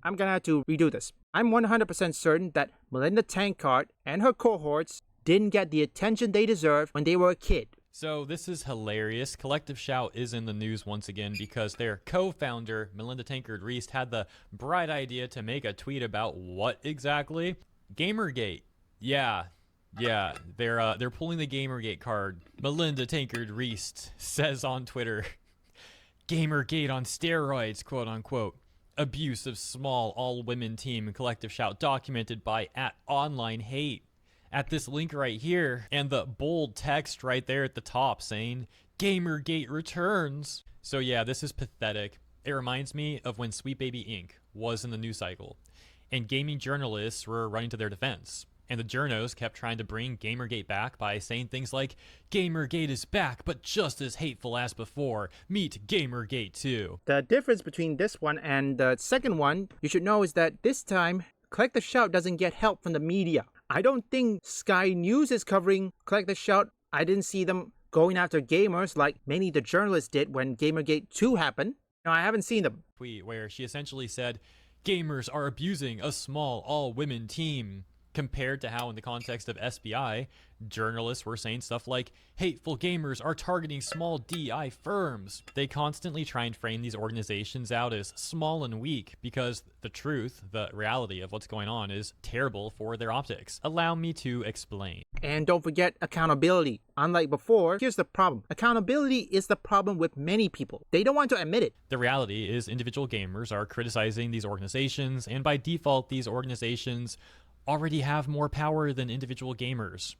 I'm gonna have to redo this. I'm 100% certain that Melinda Tankard and her cohorts didn't get the attention they deserved when they were a kid. So this is hilarious. Collective Shout is in the news once again because their co-founder, Melinda Tankard-Reist, had the bright idea to make a tweet about what exactly? Gamergate. Yeah, they're pulling the Gamergate card. Melinda Tankard-Reist says on Twitter, Gamergate on steroids, quote unquote. Abuse of small all-women team Collective Shout documented by @OnlineHate. At this link right here, and the bold text right there at the top saying, Gamergate returns. So yeah, this is pathetic. It reminds me of when Sweet Baby Inc. was in the news cycle, and gaming journalists were running to their defense. And the journos kept trying to bring Gamergate back by saying things like, Gamergate is back, but just as hateful as before. Meet Gamergate 2. The difference between this one and the second one, you should know, is that this time, Collective Shout doesn't get help from the media. I don't think Sky News is covering Collective Shout. I didn't see them going after gamers like many of the journalists did when Gamergate 2 happened. No, I haven't seen them. Tweet where she essentially said, gamers are abusing a small all-women team. Compared to how in the context of SBI, journalists were saying stuff like, hateful gamers are targeting small DI firms. They constantly try and frame these organizations out as small and weak because the truth, the reality of what's going on is terrible for their optics. Allow me to explain. And don't forget accountability. Unlike before, here's the problem. Accountability is the problem with many people. They don't want to admit it. The reality is individual gamers are criticizing these organizations, and by default, these organizations already have more power than individual gamers.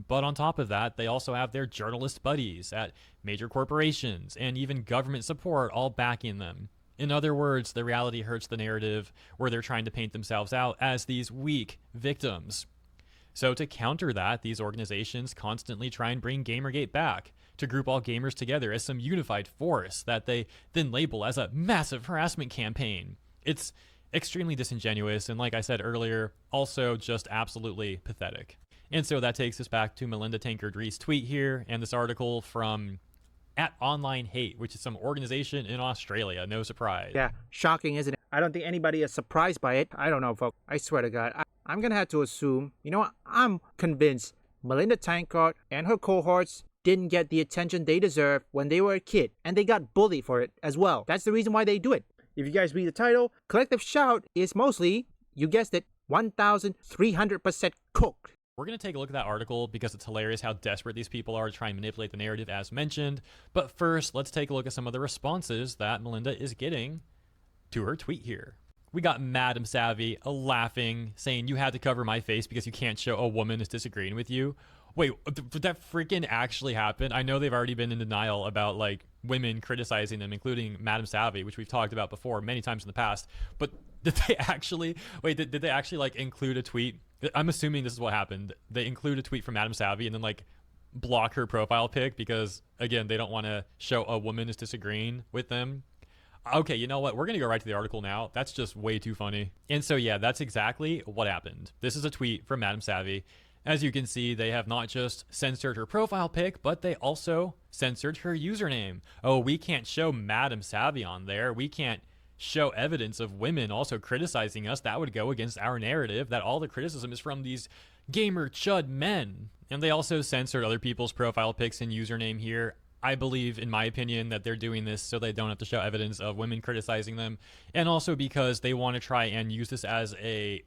But on top of that, they also have their journalist buddies at major corporations and even government support all backing them. In other words, the reality hurts the narrative where they're trying to paint themselves out as these weak victims. So to counter that, these organizations constantly try and bring Gamergate back, to group all gamers together as some unified force that they then label as a massive harassment campaign. It's extremely disingenuous, and like I said earlier, also just absolutely pathetic. And so that takes us back to Melinda Tankard-Reist's tweet here, and this article from @OnlineHate, which is some organization in Australia. No surprise. Yeah, shocking, isn't it? I don't think anybody is surprised by it. I don't know, folks. I swear to God. I'm gonna have to assume, you know what? I'm convinced Melinda Tankard and her cohorts didn't get the attention they deserved when they were a kid, and they got bullied for it as well. That's the reason why they do it. If you guys read the title, Collective Shout is mostly, you guessed it, 1,300% cooked. We're going to take a look at that article because it's hilarious how desperate these people are to try and manipulate the narrative as mentioned. But first, let's take a look at some of the responses that Melinda is getting to her tweet here. We got Madam Savvy laughing, saying, you had to cover my face because you can't show a woman is disagreeing with you. Wait, did that freaking actually happen? I know they've already been in denial about like women criticizing them, including Madam Savvy, which we've talked about before many times in the past. But did they actually, did they actually like include a tweet? I'm assuming this is what happened. They include a tweet from Madam Savvy and then like block her profile pic because again, they don't want to show a woman is disagreeing with them. Okay, you know what? We're going to go right to the article now. That's just way too funny. And so yeah, that's exactly what happened. This is a tweet from Madam Savvy. As you can see, they have not just censored her profile pic, but they also censored her username. Oh, we can't show Madam Savvy on there. We can't show evidence of women also criticizing us. That would go against our narrative that all the criticism is from these gamer chud men. And they also censored other people's profile pics and username here. I believe, in my opinion, that they're doing this so they don't have to show evidence of women criticizing them. And also because they want to try and use this as a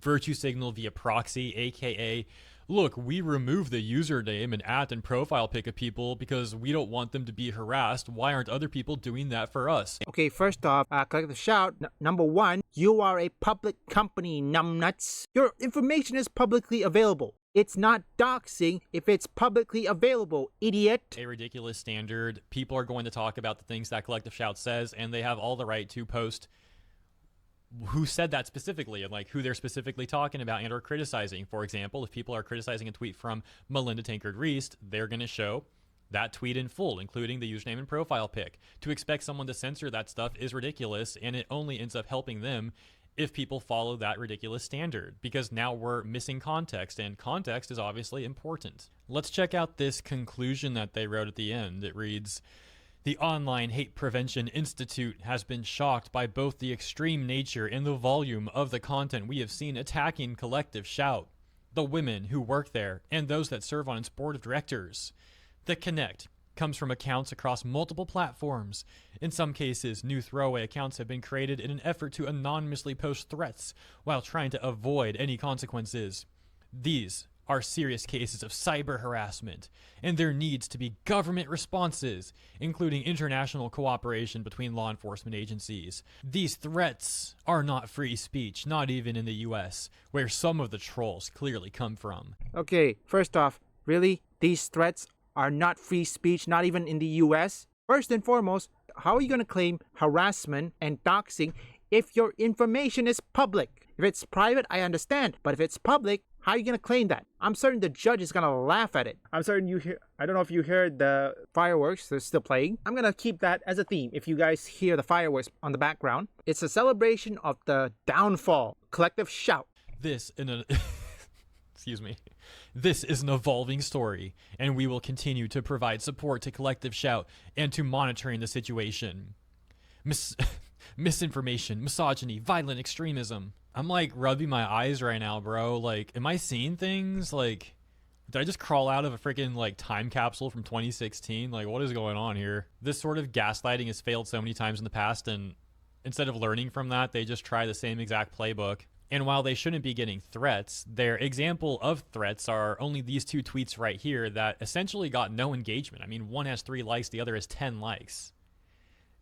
virtue signal via proxy, aka look, we remove the username and and profile pic of people because we don't want them to be harassed. Why aren't other people doing that for us? Okay, first off, Collective Shout, number one, you are a public company, numbnuts. Your information is publicly available. It's not doxing if it's publicly available, idiot. A ridiculous standard. People are going to talk about the things that Collective Shout says, and they have all the right to post who said that specifically and like who they're specifically talking about and or criticizing. For example, if people are criticizing a tweet from Melinda Tankard-Reist, they're going to show that tweet in full, including the username and profile pic. To expect someone to censor that stuff is ridiculous, and it only ends up helping them if people follow that ridiculous standard, because now we're missing context, and context is obviously important. Let's check out this conclusion that they wrote at the end. It reads, The Online Hate Prevention Institute has been shocked by both the extreme nature and the volume of the content we have seen attacking Collective Shout, the women who work there, and those that serve on its board of directors. The Connect comes from accounts across multiple platforms. In some cases, new throwaway accounts have been created in an effort to anonymously post threats while trying to avoid any consequences. These are serious cases of cyber harassment, and there needs to be government responses, including international cooperation between law enforcement agencies. These threats are not free speech, not even in the US, where some of the trolls clearly come from. Okay, first off, really? These threats are not free speech, not even in the US? First and foremost, how are you going to claim harassment and doxing if your information is public? If it's private, I understand, but if it's public, how are you going to claim that? I'm certain the judge is going to laugh at it. I'm certain you hear, I don't know if you heard the fireworks, they're still playing. I'm going to keep that as a theme. If you guys hear the fireworks on the background, it's a celebration of the downfall. Collective Shout. This in a excuse me. This is an evolving story, and we will continue to provide support to Collective Shout and to monitoring the situation. Misinformation, misogyny, violent extremism. I'm like rubbing my eyes right now, bro. Like, am I seeing things? Like, did I just crawl out of a freaking like time capsule from 2016? Like, what is going on here? This sort of gaslighting has failed so many times in the past, and instead of learning from that, they just try the same exact playbook. And while they shouldn't be getting threats, their example of threats are only these two tweets right here that essentially got no engagement. I mean, one has 3 likes, the other has 10 likes.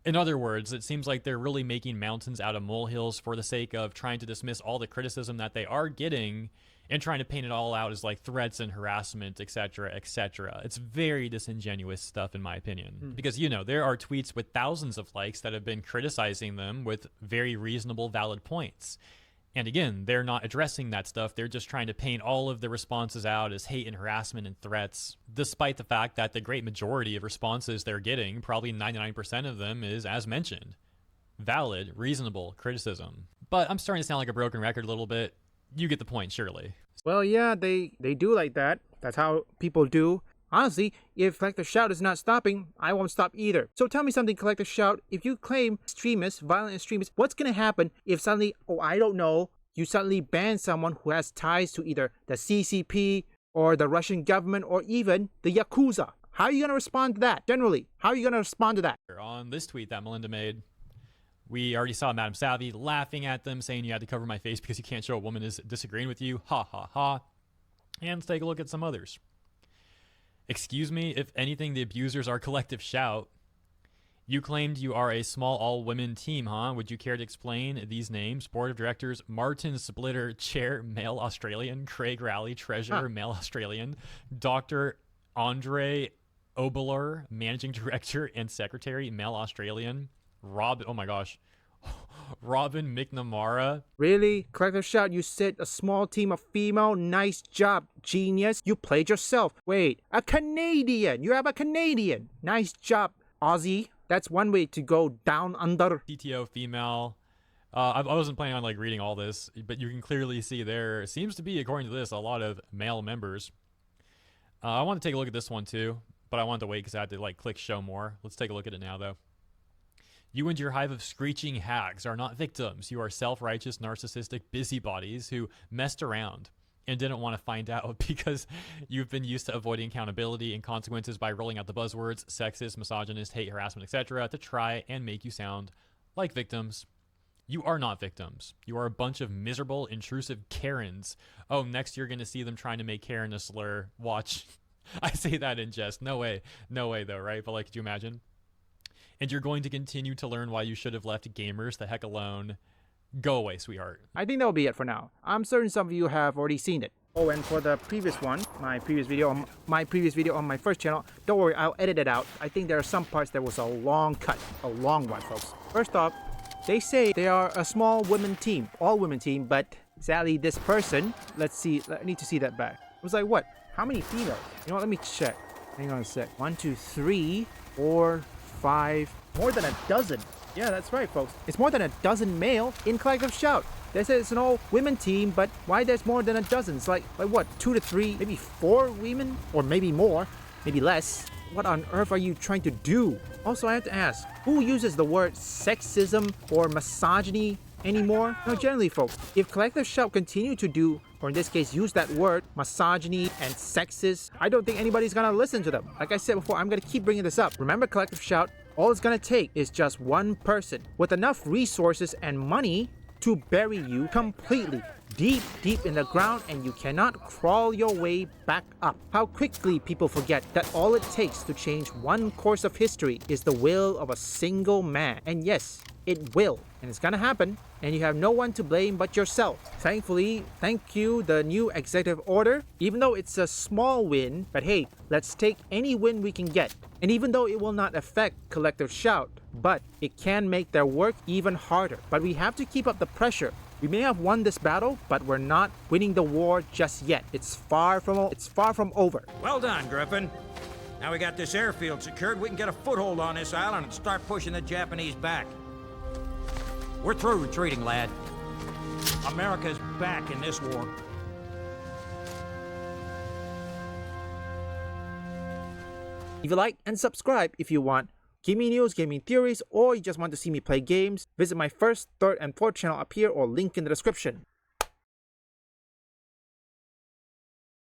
In other words, it seems like they're really making mountains out of molehills for the sake of trying to dismiss all the criticism that they are getting and trying to paint it all out as like threats and harassment, etc., etc. It's very disingenuous stuff, in my opinion. Because, you know, there are tweets with thousands of likes that have been criticizing them with very reasonable, valid points. And again, they're not addressing that stuff. They're just trying to paint all of the responses out as hate and harassment and threats, despite the fact that the great majority of responses they're getting, probably 99% of them, is, as mentioned, valid, reasonable criticism. But I'm starting to sound like a broken record a little bit. You get the point, surely. Well, yeah, they do like that. That's how people do. Honestly, if Collective Shout is not stopping, I won't stop either. So tell me something, Collective Shout. If you claim extremists, violent extremists, what's going to happen if suddenly, I don't know, you suddenly ban someone who has ties to either the CCP or the Russian government or even the Yakuza? How are you going to respond to that? Generally, how are you going to respond to that? On this tweet that Melinda made, we already saw Madame Savvy laughing at them, saying you had to cover my face because you can't show a woman is disagreeing with you. Ha ha ha. And let's take a look at some others. Excuse me, if anything, the abusers are Collective Shout. You claimed you are a small all-women team, huh? Would you care to explain these names? Board of Directors, Martin Splitter, Chair, Male Australian, Craig Rowley, Treasurer, Male Australian, Dr. Andre Obeler, Managing Director and Secretary, Male Australian, oh my gosh, Robin McNamara. Really? Collective Shout, you said a small team of female? Nice job, genius. You played yourself. Wait, a Canadian. You have a Canadian. Nice job, Aussie. That's one way to go down under. CTO female. I wasn't planning on like reading all this, but you can clearly see there seems to be, according to this, a lot of male members. I want to take a look at this one too, but I wanted to wait because I had to like click show more. Let's take a look at it now though. You and your hive of screeching hags are not victims. You are self-righteous, narcissistic busybodies who messed around and didn't want to find out because you've been used to avoiding accountability and consequences by rolling out the buzzwords sexist, misogynist, hate, harassment, etc. to try and make you sound like victims. You are not victims. You are a bunch of miserable, intrusive Karens. Oh, next you're going to see them trying to make Karen a slur. Watch. I say that in jest. No way. No way though, right? But like, could you imagine? And you're going to continue to learn why you should have left gamers the heck alone. Go away, sweetheart. I think that'll be it for now. I'm certain some of you have already seen it. Oh, and for the previous one, my previous video on my first channel, don't worry, I'll edit it out. I think there are some parts that was a long cut, a long one, folks. First off, they say they are a small women team, all women team, but sadly this person, let's see, I need to see that back. It was like, what? How many females? You know what, let me check. Hang on a sec. 1, 2, 3, 4, 5, more than a dozen. Yeah, that's right, folks. It's more than a dozen male in Collective Shout. They said it's an all-women team, but why there's more than a dozen? It's like what, 2 to 3, maybe 4 women? Or maybe more, maybe less. What on earth are you trying to do? Also, I have to ask, who uses the word sexism or misogyny anymore? Now, generally, folks, if Collective Shout continue to do, or in this case, use that word, misogyny and sexist, I don't think anybody's gonna listen to them. Like I said before, I'm gonna keep bringing this up. Remember, Collective Shout, all it's gonna take is just one person with enough resources and money to bury you completely, deep in the ground, and you cannot crawl your way back up. How quickly people forget that all it takes to change one course of history is the will of a single man. And yes, it will, and it's gonna happen, and you have no one to blame but yourself. Thankfully, thank you, the new executive order, even though it's a small win, but hey, let's take any win we can get. And even though it will not affect Collective Shout, but it can make their work even harder. But we have to keep up the pressure. We may have won this battle, but we're not winning the war just yet. It's far from over. Well done, Griffin. Now we got this airfield secured, we can get a foothold on this island and start pushing the Japanese back. We're through retreating, lad. America's back in this war. Leave a like and subscribe if you want gaming news, gaming theories, or you just want to see me play games. Visit my first, third, and fourth channel up here or link in the description.